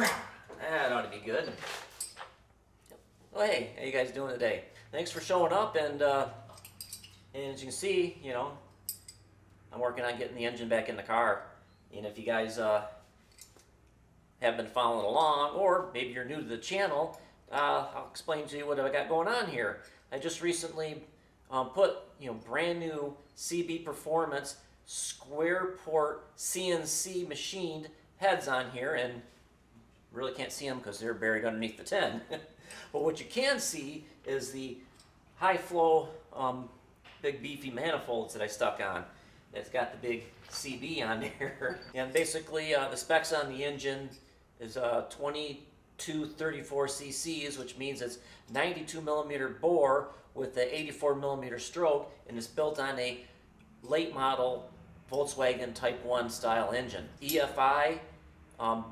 That ought to be good. Well, hey, how you guys doing today? Thanks for showing up, and as you can see, I'm working on getting the engine back in the car. And if you guys have been following along, or maybe you're new to the channel, I'll explain to you what I got going on here. I just recently put brand new CB Performance square port CNC machined heads on here, and really can't see them because they're buried underneath the tin. But what you can see is the high flow big beefy manifolds that I stuck on. It's got the big CB on there. And basically the specs on the engine is 2234 cc's, which means it's 92 millimeter bore with the 84 millimeter stroke, and it's built on a late model Volkswagen Type 1 style engine. EFI,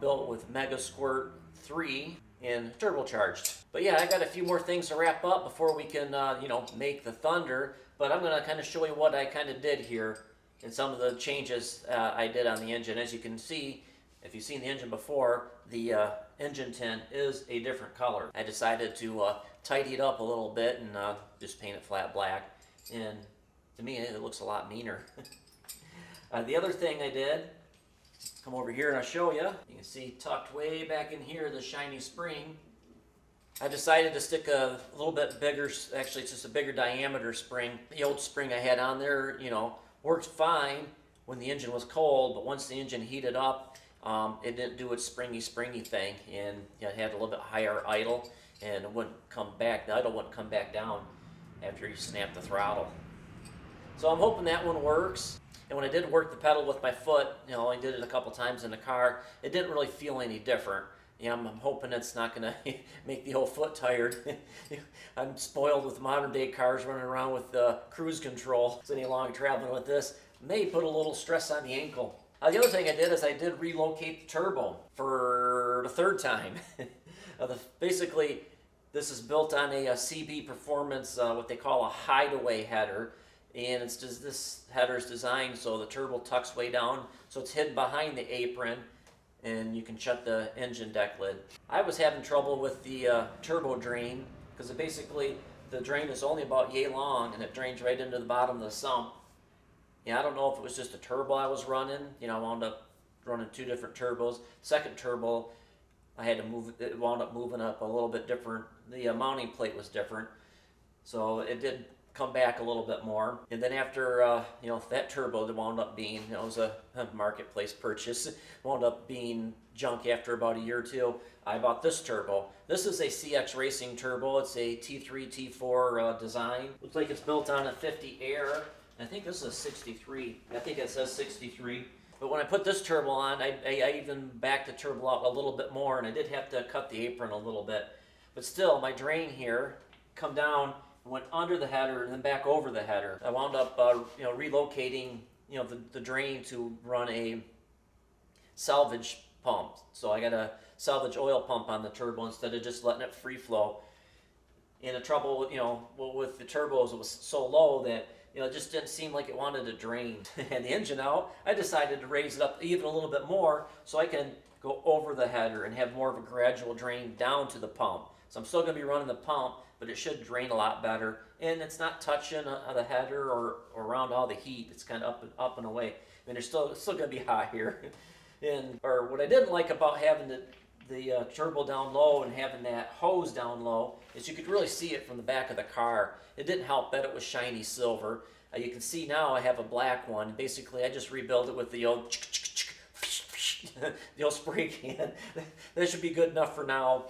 built with Mega Squirt 3 and turbocharged. But yeah, I got a few more things to wrap up before we can make the Thunder, but I'm going to kind of show you what I kind of did here and some of the changes I did on the engine. As you can see, if you've seen the engine before, the engine tint is a different color. I decided to tidy it up a little bit and just paint it flat black, and to me it looks a lot meaner. The other thing I did, come over here and I'll show you. You can see tucked way back in here the shiny spring. I decided to stick a little bit bigger, actually it's just a bigger diameter spring. The old spring I had on there, worked fine when the engine was cold, but once the engine heated up, it didn't do its springy thing, and it had a little bit higher idle, and it wouldn't come back. The idle wouldn't come back down after you snap the throttle. So I'm hoping that one works. And when I did work the pedal with my foot, I did it a couple times in the car, it didn't really feel any different. I'm hoping it's not going to make the old foot tired. I'm spoiled with modern day cars running around with cruise control. So any long traveling with this may put a little stress on the ankle. The other thing I did is I did relocate the turbo for the third time. Basically, this is built on a CB Performance, what they call a hideaway header. And it's just, this header is designed so the turbo tucks way down, so it's hidden behind the apron, and you can shut the engine deck lid. I was having trouble with the turbo drain, because basically the drain is only about yay long, and it drains right into the bottom of the sump. I don't know if it was just a turbo I was running. I wound up running two different turbos. Second turbo, I had to move, it wound up moving up a little bit different. The mounting plate was different, so it did come back a little bit more. And then after that turbo that wound up being, it was a marketplace purchase, wound up being junk after about a year or two, I bought this turbo. This is a CX Racing turbo. It's a T3 T4 design. Looks like it's built on a 50 Air. I think this is a 63. I think it says 63. But when I put this turbo on, I even backed the turbo out a little bit more, and I did have to cut the apron a little bit. But still, my drain here come down, went under the header and then back over the header. I wound up relocating the drain to run a salvage pump. So I got a salvage oil pump on the turbo instead of just letting it free flow. And the trouble with the turbos, it was so low that it just didn't seem like it wanted to drain. And the engine out, I decided to raise it up even a little bit more so I can go over the header and have more of a gradual drain down to the pump. So I'm still going to be running the pump, but it should drain a lot better, and it's not touching the header or around all the heat. It's kind of up and away. I mean, there's still going to be hot here. Or what I didn't like about having the turbo down low and having that hose down low is you could really see it from the back of the car. It didn't help that it was shiny silver. You can see now I have a black one. Basically, I just rebuilt it with the old the old spray can. That should be good enough for now.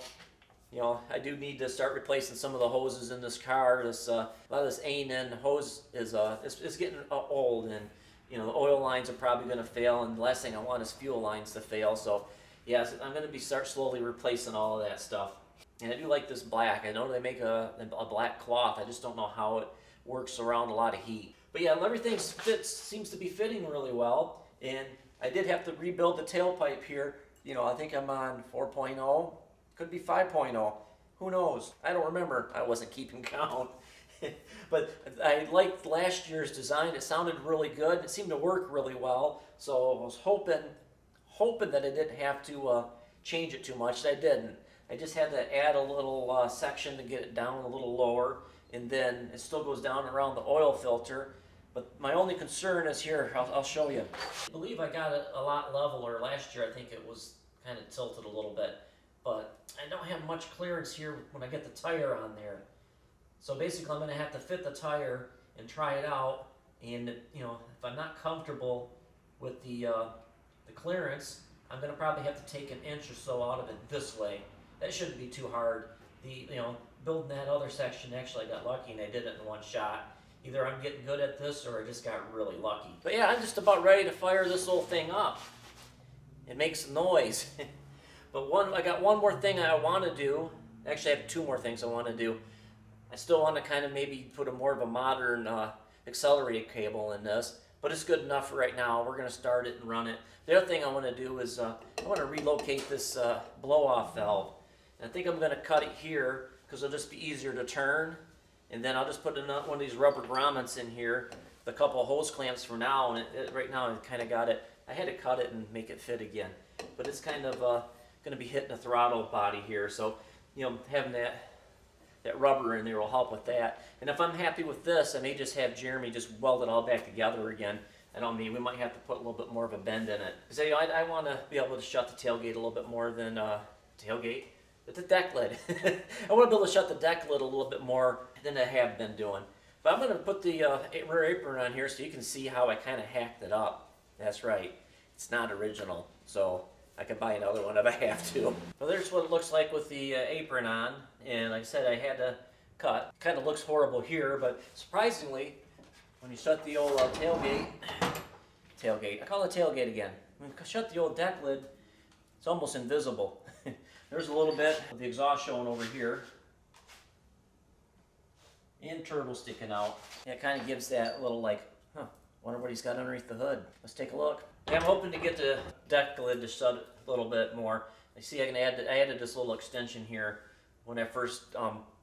I do need to start replacing some of the hoses in this car. A lot of this A&N hose is getting old, and the oil lines are probably going to fail, and the last thing I want is fuel lines to fail. So yes, I'm going to start slowly replacing all of that stuff. And I do like this black. I know they make a black cloth. I just don't know how it works around a lot of heat. But yeah, everything seems to be fitting really well. And I did have to rebuild the tailpipe here. I think I'm on 4.0. Could be 5.0. Who knows? I don't remember. I wasn't keeping count. But I liked last year's design. It sounded really good. It seemed to work really well. So I was hoping that I didn't have to change it too much. I didn't. I just had to add a little section to get it down a little lower, and then it still goes down around the oil filter. But my only concern is here, I'll show you. I believe I got it a lot leveler. Last year I think it was kind of tilted a little bit, but I don't have much clearance here when I get the tire on there. So basically I'm going to have to fit the tire and try it out, and you know, if I'm not comfortable with the clearance, I'm going to probably have to take an inch or so out of it this way. That shouldn't be too hard. Building that other section, actually I got lucky and I did it in one shot. Either I'm getting good at this or I just got really lucky. But yeah, I'm just about ready to fire this whole thing up. It makes noise. But I got one more thing I want to do. Actually, I have two more things I want to do. I still want to kind of maybe put a more of a modern accelerated cable in this, but it's good enough for right now. We're going to start it and run it. The other thing I want to do is I want to relocate this blow-off valve. And I think I'm going to cut it here because it'll just be easier to turn. And then I'll just put one of these rubber grommets in here, with a couple of hose clamps for now. And right now I kind of got it. I had to cut it and make it fit again. But it's kind of going to be hitting the throttle body here. So, having that rubber in there will help with that. And if I'm happy with this, I may just have Jeremy just weld it all back together again. We might have to put a little bit more of a bend in it. Because I want to be able to shut the tailgate a little bit more than the deck lid. I want to be able to shut the deck lid a little bit more than I have been doing. But I'm going to put the rear apron on here so you can see how I kind of hacked it up. That's right, it's not original, so I can buy another one if I have to. Well, there's what it looks like with the apron on, and like I said, I had to cut. Kind of looks horrible here, but surprisingly, when you shut the old tailgate, I call it tailgate again. When you shut the old deck lid, it's almost invisible. There's a little bit of the exhaust showing over here, and turbo sticking out. And it kind of gives that little wonder what he's got underneath the hood. Let's take a look. Yeah, I'm hoping to get the deck lid to shut a little bit more. You see, I added this little extension here when I first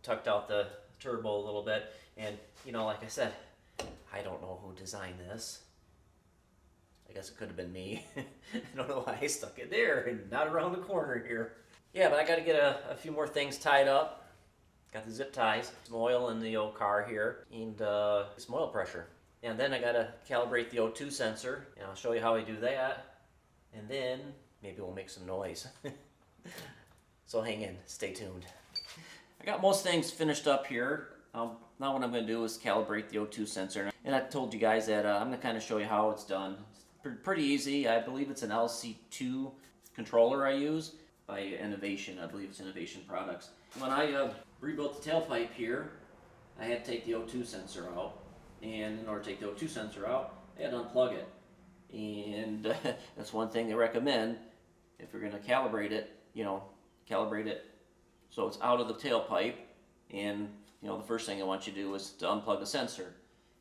tucked out the turbo a little bit. And like I said, I don't know who designed this. I guess it could have been me. I don't know why I stuck it there and not around the corner here. Yeah, but I got to get a few more things tied up. Got the zip ties, some oil in the old car here, and some oil pressure. And then I got to calibrate the O2 sensor, and I'll show you how I do that. And then maybe we'll make some noise. So hang in, stay tuned. I got most things finished up here. Now what I'm going to do is calibrate the O2 sensor. And I told you guys that I'm going to kind of show you how it's done. It's pretty easy. I believe it's an LC2 controller I use by Innovation. I believe it's Innovation Products. When I rebuilt the tailpipe here, I had to take the O2 sensor out. And in order to take the O2 sensor out, I had to unplug it. And that's one thing they recommend. If you're going to calibrate it, calibrate it so it's out of the tailpipe. And the first thing I want you to do is to unplug the sensor.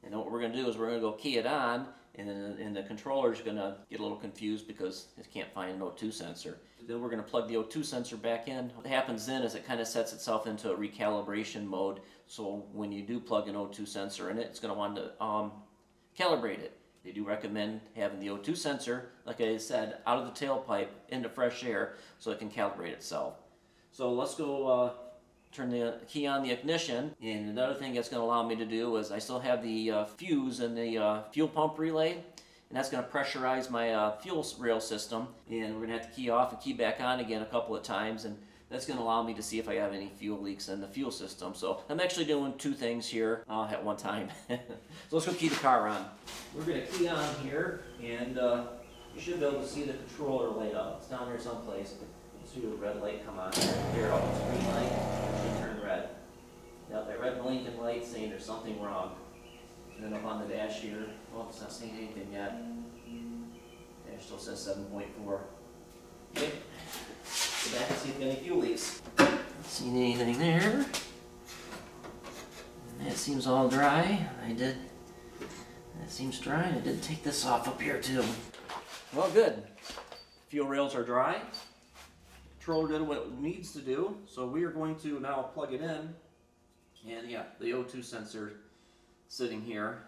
And then what we're going to do is we're going to go key it on, and the controller is going to get a little confused because it can't find an O2 sensor. Then we're going to plug the O2 sensor back in. What happens then is it kind of sets itself into a recalibration mode. So when you do plug an O2 sensor in it, it's going to want to calibrate it. They do recommend having the O2 sensor, like I said, out of the tailpipe into fresh air so it can calibrate itself. So let's go turn the key on the ignition. And another thing that's going to allow me to do is I still have the fuse in the fuel pump relay, and that's going to pressurize my fuel rail system. And we're going to have to key off and key back on again a couple of times, and that's going to allow me to see if I have any fuel leaks in the fuel system. So I'm actually doing two things here at one time. So let's go key the car on. We're going to key on here, and you should be able to see the controller laid out. It's down there someplace. See the red light come on. Here, oh, it's green light. It should turn red. Now that red blinking light saying there's something wrong. And then up on the dash here, well, it's not saying anything yet. Dash still says 7.4. Okay. Go back and see if any fuel leaks. Not seeing anything there. And that seems all dry. That seems dry. I did take this off up here too. Well, good. Fuel rails are dry. Controller did what it needs to do, so we are going to now plug it in. And yeah, the O2 sensor sitting here.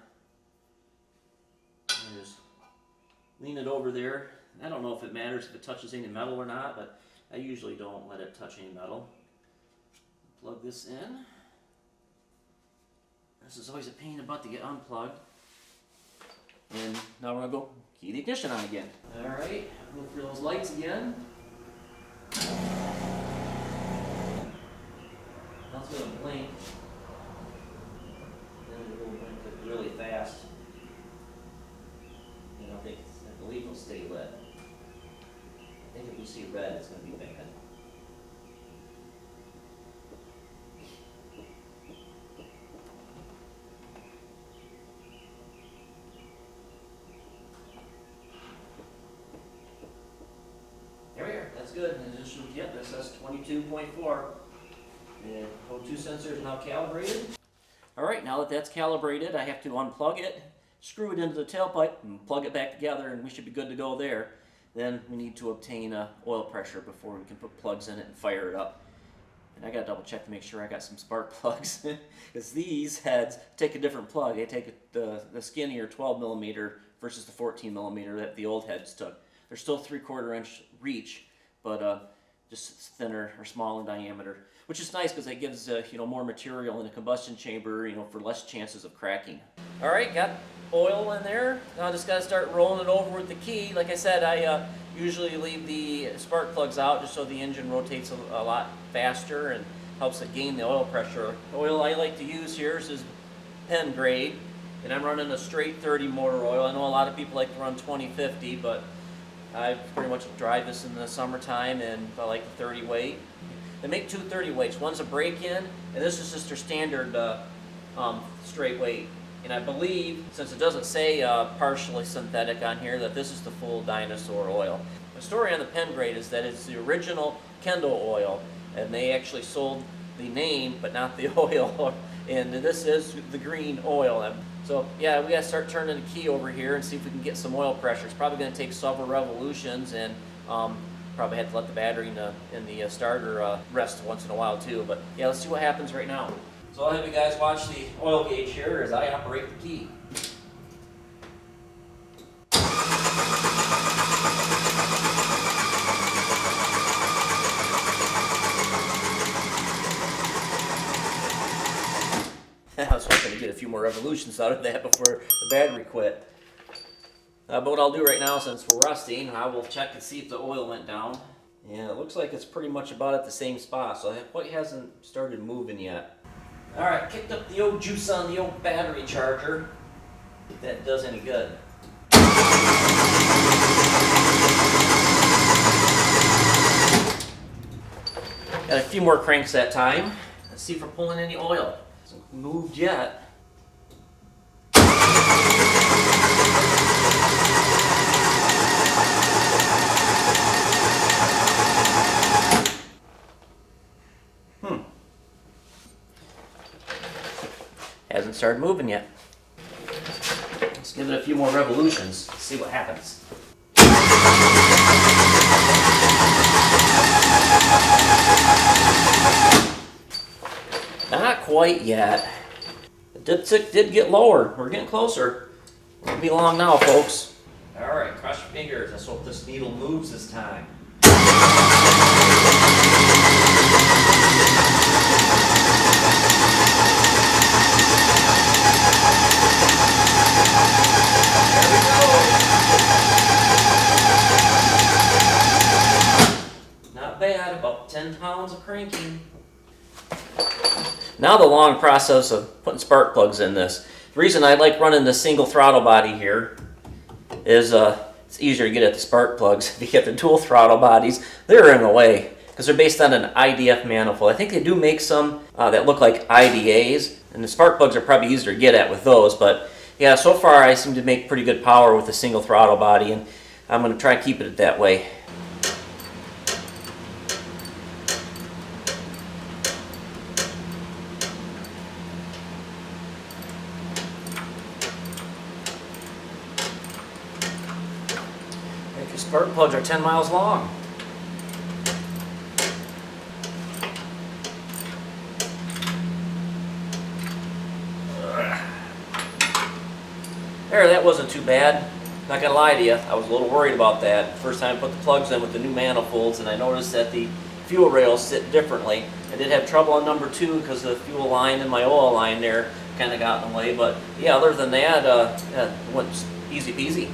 And just lean it over there. I don't know if it matters if it touches any metal or not, but I usually don't let it touch any metal. Plug this in. This is always a pain in the butt to get unplugged. And now we're gonna go key the ignition on again. All right, look for those lights again. Now it's gonna blink. Then it will blink really fast. And I believe it'll stay lit. I think if we see red, it's gonna be bad. There we are. That's good. And just yep, that says 22.4. And O2 sensor is now calibrated. All right, now that that's calibrated, I have to unplug it, screw it into the tailpipe, and plug it back together, and we should be good to go there. Then we need to obtain oil pressure before we can put plugs in it and fire it up. And I got to double check to make sure I got some spark plugs, because these heads take a different plug. They take the skinnier 12 millimeter versus the 14 millimeter that the old heads took. They're still 3/4 inch reach, but just thinner or smaller diameter, which is nice because it gives more material in the combustion chamber, for less chances of cracking. All right, got oil in there. Now I just got to start rolling it over with the key. Like I said, I usually leave the spark plugs out just so the engine rotates a lot faster and helps it gain the oil pressure. The oil I like to use here is pen grade, and I'm running a straight 30 motor oil. I know a lot of people like to run 20/50, but I pretty much drive this in the summertime, and I like the 30 weight. They make two 30 weights. One's a break-in, and this is just their standard straight weight. And I believe, since it doesn't say partially synthetic on here, that this is the full dinosaur oil. The story on the pen grade is that it's the original Kendall oil, and they actually sold the name, but not the oil. And this is the green oil. So yeah, we gotta start turning the key over here and see if we can get some oil pressure. It's probably gonna take several revolutions, and probably have to let the battery in the starter rest once in a while too. But yeah, let's see what happens right now. So I'll have you guys watch the oil gauge here as I operate the key. I was hoping to get a few more revolutions out of that before the battery quit. But what I'll do right now, since we're resting, I will check and see if the oil went down. And it looks like it's pretty much about at the same spot, so it quite hasn't started moving yet. Alright, kicked up the old juice on the old battery charger. If that does any good. Got a few more cranks that time. Let's see if we're pulling any oil. Hasn't moved yet. Hasn't started moving yet. Let's give it a few more revolutions, see what happens. Not quite yet. The dipstick did get lower. We're getting closer. Won't be long now, folks. Alright, cross your fingers. Let's hope this needle moves this time. There we go. Not bad, about 10 pounds of cranking. Now the long process of putting spark plugs in this. The reason I like running the single throttle body here is it's easier to get at the spark plugs. If you get the dual throttle bodies, they're in the way because they're based on an IDF manifold. I think they do make some that look like IDAs, and the spark plugs are probably easier to get at with those, but yeah, so far I seem to make pretty good power with the single throttle body, and I'm going to try and keep it that way. The spark plugs are 10 miles long. There, that wasn't too bad. Not gonna lie to you, I was a little worried about that. First time I put the plugs in with the new manifolds, and I noticed that the fuel rails sit differently. I did have trouble on number 2 because the fuel line and my oil line there kind of got in the way. But yeah, other than that, it went easy peasy.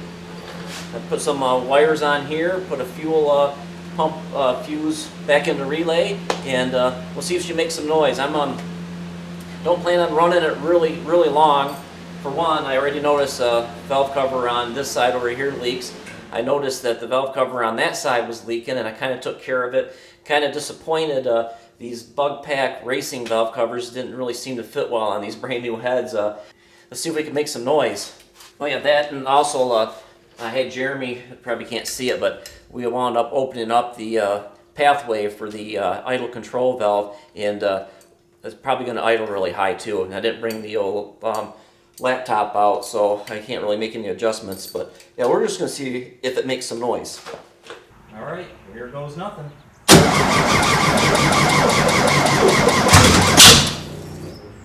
I put some wires on here, put a fuel pump fuse back in the relay, and we'll see if she makes some noise. Don't plan on running it really long. For one, I already noticed a valve cover on this side over here leaks. I noticed that the valve cover on that side was leaking, and I kind of took care of it. Kind of disappointed. These bug pack racing valve covers didn't really seem to fit well on these brand new heads. Let's see if we can make some noise. Oh yeah, that, and also I had Jeremy, probably can't see it, but we wound up opening up the pathway for the idle control valve, and it's probably going to idle really high too. And I didn't bring the old laptop out, so I can't really make any adjustments. But yeah, we're just going to see if it makes some noise. All right, here goes nothing.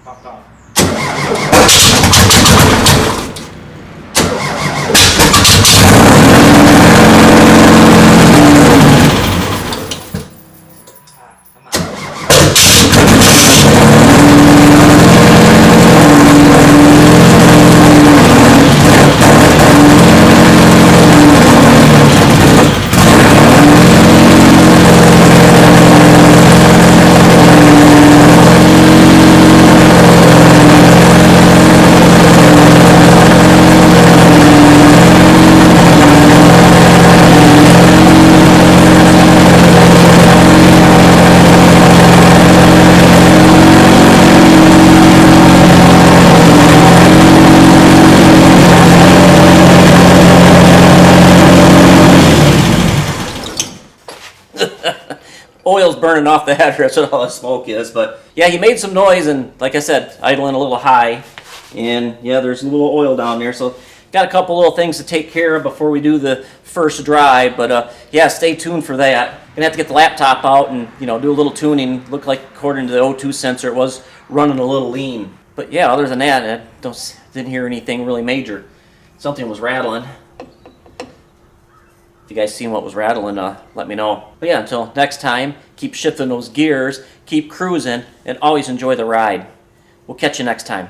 Popped off. Oil's burning off the header, that's what all the smoke is. But yeah, he made some noise, and like I said, idling a little high. And yeah, there's a little oil down there, so got a couple little things to take care of before we do the first drive. But yeah, stay tuned for that. Gonna have to get the laptop out and do a little tuning. Looked like according to the O2 sensor, it was running a little lean. But yeah, other than that, I didn't hear anything really major. Something was rattling. If you guys seen what was rattling, let me know. But yeah, until next time, keep shifting those gears, keep cruising, and always enjoy the ride. We'll catch you next time.